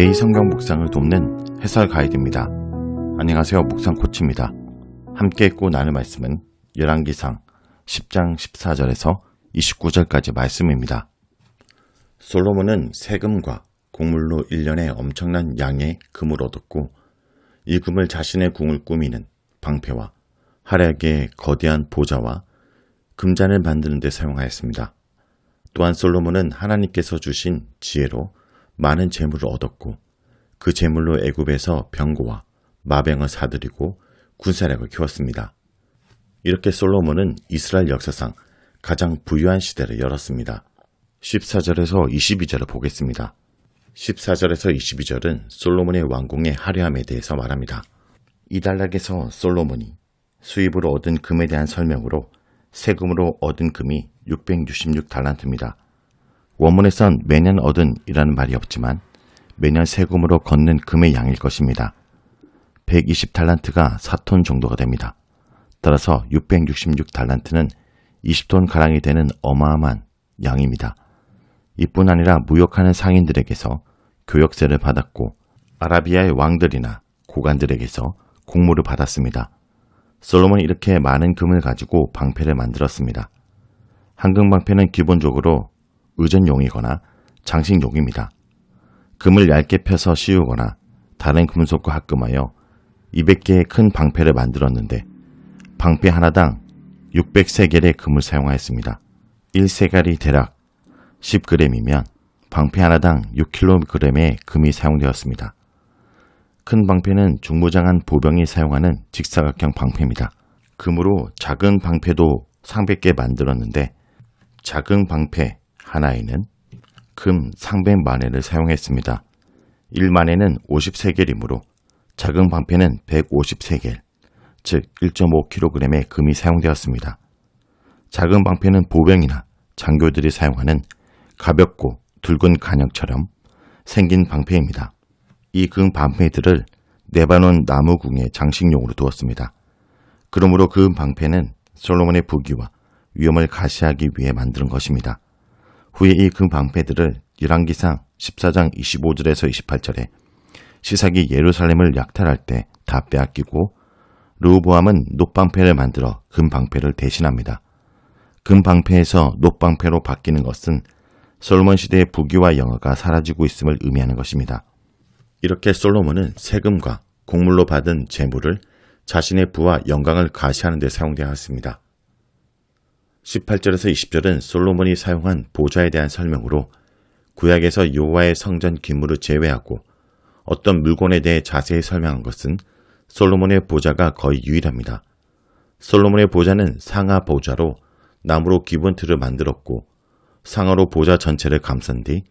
매일 성경 묵상을 돕는 해설 가이드입니다. 안녕하세요. 묵상 코치입니다. 함께 읽고 나눌 말씀은 열왕기상 10장 14절에서 29절까지 말씀입니다. 솔로몬은 세금과 곡물로 1년에 엄청난 양의 금을 얻었고 이 금을 자신의 궁을 꾸미는 방패와 활약의 거대한 보좌와 금잔을 만드는 데 사용하였습니다. 또한 솔로몬은 하나님께서 주신 지혜로 많은 재물을 얻었고 그 재물로 애굽에서 병거와 마병을 사들이고 군사력을 키웠습니다. 이렇게 솔로몬은 이스라엘 역사상 가장 부유한 시대를 열었습니다. 14절에서 22절을 보겠습니다. 14절에서 22절은 솔로몬의 왕궁의 화려함에 대해서 말합니다. 이 단락에서 솔로몬이 수입으로 얻은 금에 대한 설명으로 세금으로 얻은 금이 666달란트입니다. 원문에선 매년 얻은 이라는 말이 없지만 매년 세금으로 걷는 금의 양일 것입니다. 120달란트가 4톤 정도가 됩니다. 따라서 666달란트는 20톤 가량이 되는 어마어마한 양입니다. 이뿐 아니라 무역하는 상인들에게서 교역세를 받았고 아라비아의 왕들이나 고관들에게서 공물을 받았습니다. 솔로몬이 이렇게 많은 금을 가지고 방패를 만들었습니다. 황금방패는 기본적으로 의전용이거나 장식용입니다. 금을 얇게 펴서 씌우거나 다른 금속과 합금하여 200개의 큰 방패를 만들었는데 방패 하나당 600세겔의 금을 사용하였습니다. 1세겔이 대략 10g이면 방패 하나당 6kg의 금이 사용되었습니다. 큰 방패는 중무장한 보병이 사용하는 직사각형 방패입니다. 금으로 작은 방패도 300개 만들었는데 작은 방패 하나에는 금 300만회를 사용했습니다. 1만회는 50세겔이므로 작은 방패는 150세겔, 즉 1.5kg의 금이 사용되었습니다. 작은 방패는 보병이나 장교들이 사용하는 가볍고 굵은 간역처럼 생긴 방패입니다. 이 금 방패들을 레바논 나무궁의 장식용으로 두었습니다. 그러므로 그 방패는 솔로몬의 부귀와 위엄을 가시하기 위해 만든 것입니다. 후에 이 금 방패들을 열왕기상 14장 25절에서 28절에 시삭이 예루살렘을 약탈할 때 다 빼앗기고 르호보암은 놋방패를 만들어 금 방패를 대신합니다. 금 방패에서 놋방패로 바뀌는 것은 솔로몬 시대의 부귀와 영화가 사라지고 있음을 의미하는 것입니다. 이렇게 솔로몬은 세금과 곡물로 받은 재물을 자신의 부와 영광을 가시하는 데 사용되었습니다. 18절에서 20절은 솔로몬이 사용한 보좌에 대한 설명으로 구약에서 여호와의 성전 기물을 제외하고 어떤 물건에 대해 자세히 설명한 것은 솔로몬의 보좌가 거의 유일합니다. 솔로몬의 보좌는 상하 보좌로 나무로 기본 틀을 만들었고 상하로 보좌 전체를 감싼 뒤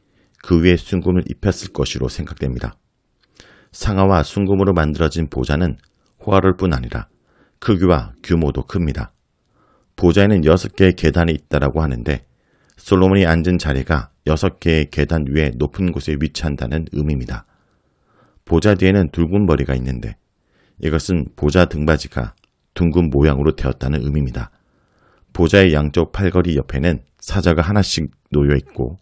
그 위에 순금을 입혔을 것으로 생각됩니다. 상하와 순금으로 만들어진 보좌는 호화로울 뿐 아니라 크기와 규모도 큽니다. 보좌에는 6개의 계단이 있다라고 하는데 솔로몬이 앉은 자리가 6개의 계단 위에 높은 곳에 위치한다는 의미입니다. 보좌 뒤에는 둥근 머리가 있는데 이것은 보좌 등받이가 둥근 모양으로 되었다는 의미입니다. 보좌의 양쪽 팔걸이 옆에는 사자가 하나씩 놓여 있고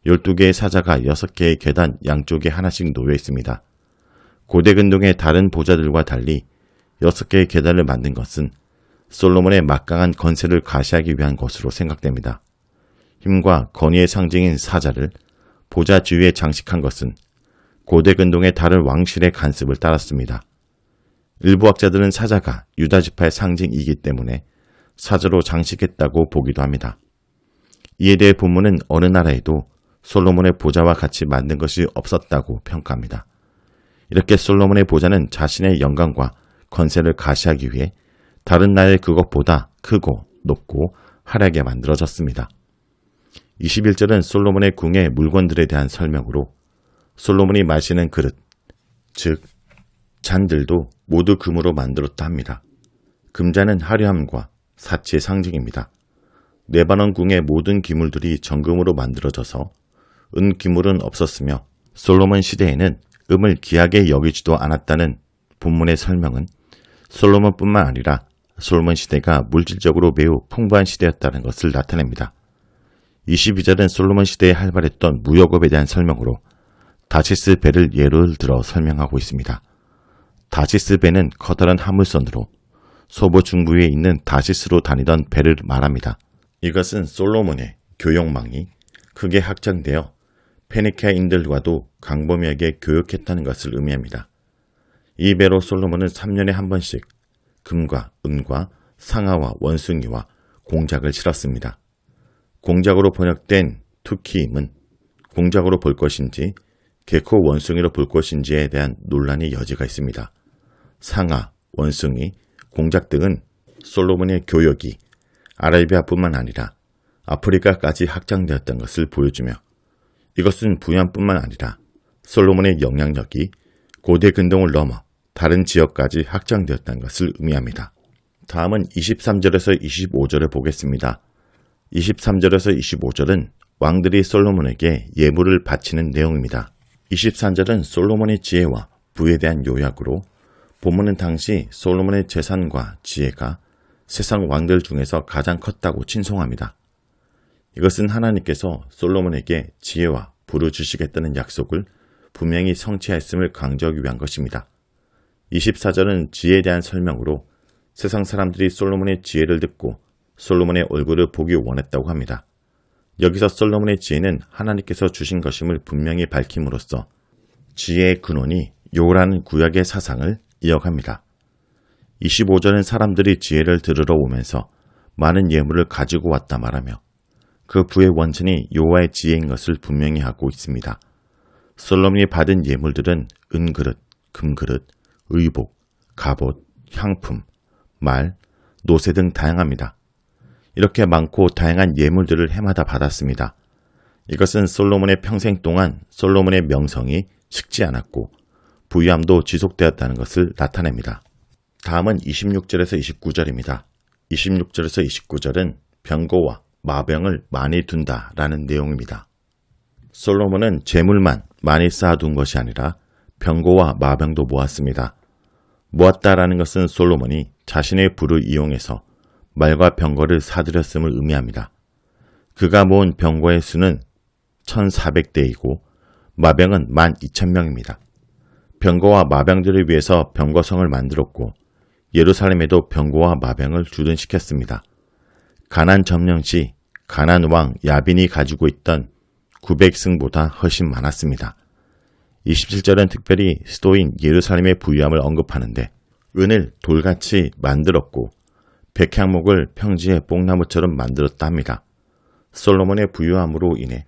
12개의 사자가 6개의 계단 양쪽에 하나씩 놓여 있습니다. 고대 근동의 다른 보좌들과 달리 6개의 계단을 만든 것은 솔로몬의 막강한 건세를 가시하기 위한 것으로 생각됩니다. 힘과 권위의 상징인 사자를 보좌 주위에 장식한 것은 고대 근동의 다른 왕실의 간습을 따랐습니다. 일부 학자들은 사자가 유다 지파의 상징이기 때문에 사자로 장식했다고 보기도 합니다. 이에 대해 본문은 어느 나라에도 솔로몬의 보좌와 같이 만든 것이 없었다고 평가합니다. 이렇게 솔로몬의 보좌는 자신의 영광과 건세를 가시하기 위해 다른 나라의 그것보다 크고 높고 화려하게 만들어졌습니다. 21절은 솔로몬의 궁의 물건들에 대한 설명으로 솔로몬이 마시는 그릇, 즉 잔들도 모두 금으로 만들었다 합니다. 금잔은 화려함과 사치의 상징입니다. 레바논 궁의 모든 기물들이 정금으로 만들어져서 은 기물은 없었으며 솔로몬 시대에는 음을 귀하게 여기지도 않았다는 본문의 설명은 솔로몬뿐만 아니라 솔로몬 시대가 물질적으로 매우 풍부한 시대였다는 것을 나타냅니다. 22절은 솔로몬 시대에 활발했던 무역업에 대한 설명으로 다시스 배를 예를 들어 설명하고 있습니다. 다시스 배는 커다란 화물선으로 소보 중부에 있는 다시스로 다니던 배를 말합니다. 이것은 솔로몬의 교역망이 크게 확장되어 페니케아인들과도 광범위하게 교역했다는 것을 의미합니다. 이 배로 솔로몬은 3년에 한 번씩 금과 은과 상아와 원숭이와 공작을 실었습니다. 공작으로 번역된 투키임은 공작으로 볼 것인지 개코 원숭이로 볼 것인지에 대한 논란의 여지가 있습니다. 상아, 원숭이, 공작 등은 솔로몬의 교역이 아라비아뿐만 아니라 아프리카까지 확장되었던 것을 보여주며 이것은 부얀뿐만 아니라 솔로몬의 영향력이 고대 근동을 넘어 다른 지역까지 확장되었다는 것을 의미합니다. 다음은 23절에서 25절을 보겠습니다. 23절에서 25절은 왕들이 솔로몬에게 예물을 바치는 내용입니다. 23절은 솔로몬의 지혜와 부에 대한 요약으로 본문은 당시 솔로몬의 재산과 지혜가 세상 왕들 중에서 가장 컸다고 칭송합니다. 이것은 하나님께서 솔로몬에게 지혜와 부를 주시겠다는 약속을 분명히 성취했음을 강조하기 위한 것입니다. 24절은 지혜에 대한 설명으로 세상 사람들이 솔로몬의 지혜를 듣고 솔로몬의 얼굴을 보기 원했다고 합니다. 여기서 솔로몬의 지혜는 하나님께서 주신 것임을 분명히 밝힘으로써 지혜의 근원이 요라는 구약의 사상을 이어갑니다. 25절은 사람들이 지혜를 들으러 오면서 많은 예물을 가지고 왔다 말하며 그 부의 원천이 여호와의 지혜인 것을 분명히 하고 있습니다. 솔로몬이 받은 예물들은 은그릇, 금그릇, 의복, 갑옷, 향품, 말, 노새 등 다양합니다. 이렇게 많고 다양한 예물들을 해마다 받았습니다. 이것은 솔로몬의 평생 동안 솔로몬의 명성이 식지 않았고 부유함도 지속되었다는 것을 나타냅니다. 다음은 26절에서 29절입니다. 26절에서 29절은 병거와 마병을 많이 둔다라는 내용입니다. 솔로몬은 재물만 많이 쌓아둔 것이 아니라 병거와 마병도 모았습니다. 모았다라는 것은 솔로몬이 자신의 부를 이용해서 말과 병거를 사들였음을 의미합니다. 그가 모은 병거의 수는 1400대이고 마병은 12,000명입니다. 병거와 마병들을 위해서 병거성을 만들었고 예루살렘에도 병거와 마병을 주둔시켰습니다. 가나안 점령 시 가나안 왕 야빈이 가지고 있던 900승보다 훨씬 많았습니다. 27절은 특별히 수도인 예루살렘의 부유함을 언급하는데 은을 돌같이 만들었고 백향목을 평지의 뽕나무처럼 만들었다 합니다. 솔로몬의 부유함으로 인해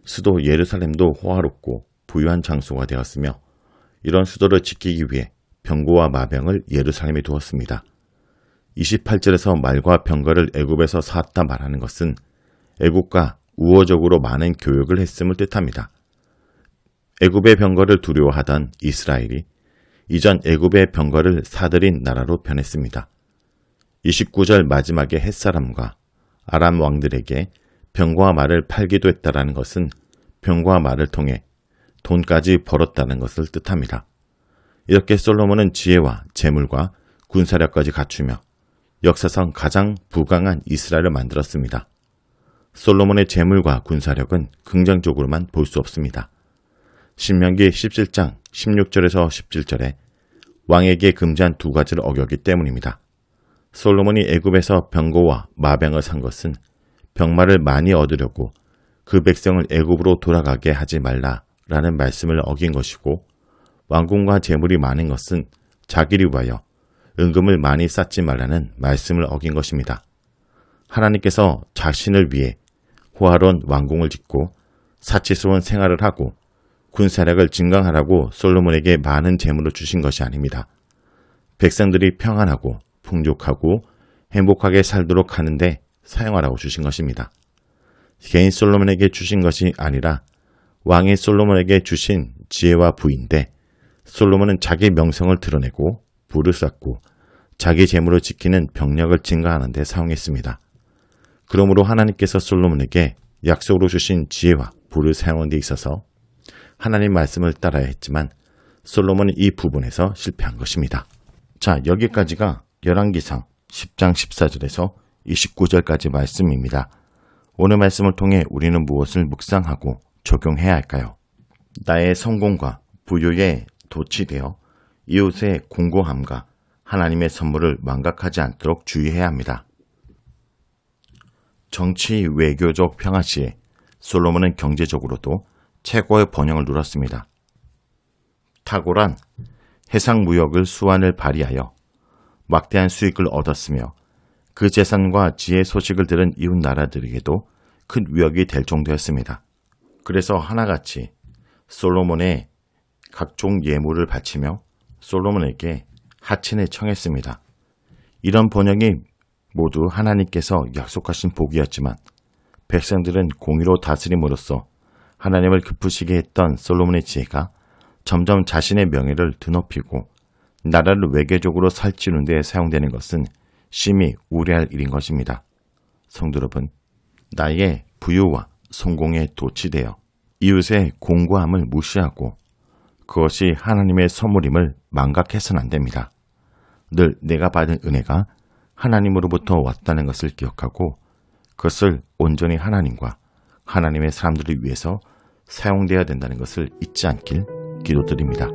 수도 예루살렘도 호화롭고 부유한 장소가 되었으며 이런 수도를 지키기 위해 병거와 마병을 예루살렘에 두었습니다. 28절에서 말과 병거를 애굽에서 사았다 말하는 것은 애굽과 우호적으로 많은 교역을 했음을 뜻합니다. 애굽의 병거를 두려워하던 이스라엘이 이전 애굽의 병거를 사들인 나라로 변했습니다. 29절 마지막에 햇사람과 아람 왕들에게 병거와 말을 팔기도 했다라는 것은 병거와 말을 통해 돈까지 벌었다는 것을 뜻합니다. 이렇게 솔로몬은 지혜와 재물과 군사력까지 갖추며 역사상 가장 부강한 이스라엘을 만들었습니다. 솔로몬의 재물과 군사력은 긍정적으로만 볼 수 없습니다. 신명기 17장 16절에서 17절에 왕에게 금지한 두 가지를 어겼기 때문입니다. 솔로몬이 애굽에서 병거와 마병을 산 것은 병마를 많이 얻으려고 그 백성을 애굽으로 돌아가게 하지 말라라는 말씀을 어긴 것이고 왕궁과 재물이 많은 것은 자기를 위하여 은금을 많이 쌓지 말라는 말씀을 어긴 것입니다. 하나님께서 자신을 위해 호화로운 왕궁을 짓고 사치스러운 생활을 하고 군사력을 증강하라고 솔로몬에게 많은 재물을 주신 것이 아닙니다. 백성들이 평안하고 풍족하고 행복하게 살도록 하는데 사용하라고 주신 것입니다. 개인 솔로몬에게 주신 것이 아니라 왕의 솔로몬에게 주신 지혜와 부인데 솔로몬은 자기 명성을 드러내고 부를 쌓고 자기 재물을 지키는 병력을 증가하는 데 사용했습니다. 그러므로 하나님께서 솔로몬에게 약속으로 주신 지혜와 부를 사용하는 데 있어서 하나님 말씀을 따라야 했지만 솔로몬은 이 부분에서 실패한 것입니다. 자, 여기까지가 열왕기상 10장 14절에서 29절까지 말씀입니다. 오늘 말씀을 통해 우리는 무엇을 묵상하고 적용해야 할까요? 나의 성공과 부유에 도취되어 이웃의 공고함과 하나님의 선물을 망각하지 않도록 주의해야 합니다. 정치 외교적 평화 시에 솔로몬은 경제적으로도 최고의 번영을 누렸습니다. 탁월한 해상 무역을 수완을 발휘하여 막대한 수익을 얻었으며 그 재산과 지혜 소식을 들은 이웃 나라들에게도 큰 위협이 될 정도였습니다. 그래서 하나같이 솔로몬의 각종 예물을 바치며 솔로몬에게 하친을 청했습니다. 이런 번영이 모두 하나님께서 약속하신 복이었지만 백성들은 공의로 다스림으로써 하나님을 기쁘시게 했던 솔로몬의 지혜가 점점 자신의 명예를 드높이고 나라를 외교적으로 살찌우는 데 사용되는 것은 심히 우려할 일인 것입니다. 성도 여러분, 나의 부유와 성공에 도취되어 이웃의 공고함을 무시하고 그것이 하나님의 선물임을 망각해서는 안 됩니다. 늘 내가 받은 은혜가 하나님으로부터 왔다는 것을 기억하고 그것을 온전히 하나님과 하나님의 사람들을 위해서 사용되어야 된다는 것을 잊지 않길 기도드립니다.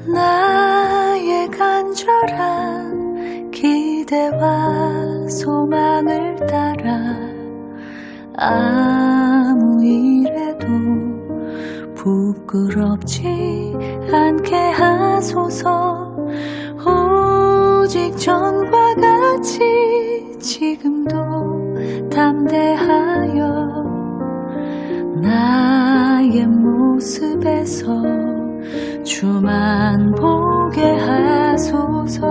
나의 간절한 기대와 소망을 따라 아무 일에도 부끄럽지 않게 하소서. 오직 전과 같이 지금도 담대하여 나의 모습에서 주만 보게 하소서.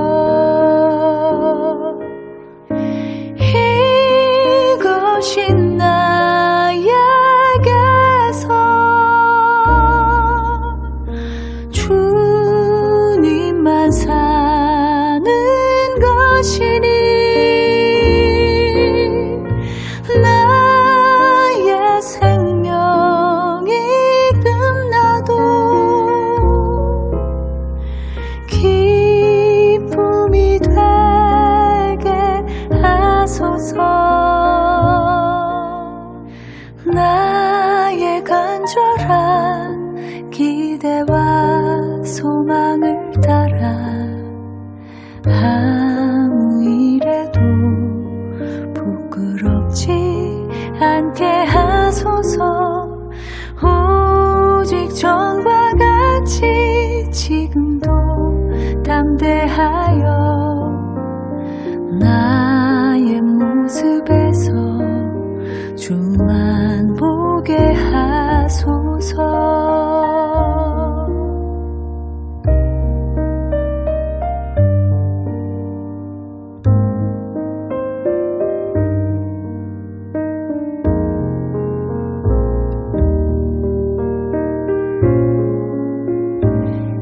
이것이 나에게서 주님만 사는 것이니 나의 생명이 끝나도 기쁨이 되게 하소서. 나의 간절한 기대와 소망을 따라 아무 일에도 부끄럽지 않게 하소서. 오직 전과 같이 지금도 담대하여 나의 모습에서 주만 보게 하소서.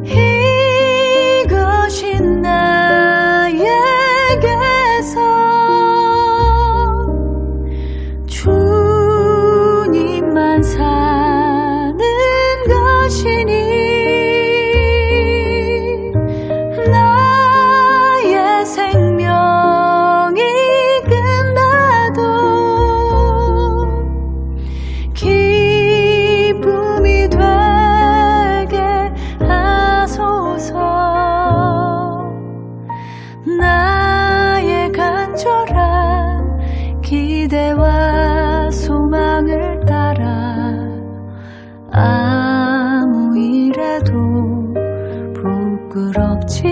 이것이 나에게서 주님만 사는 것이니 나의 생명이 끝나도 기쁨이 되게 하소서. 나의 간절한 기대와 소망을 따라 아무 일에도 부끄럽지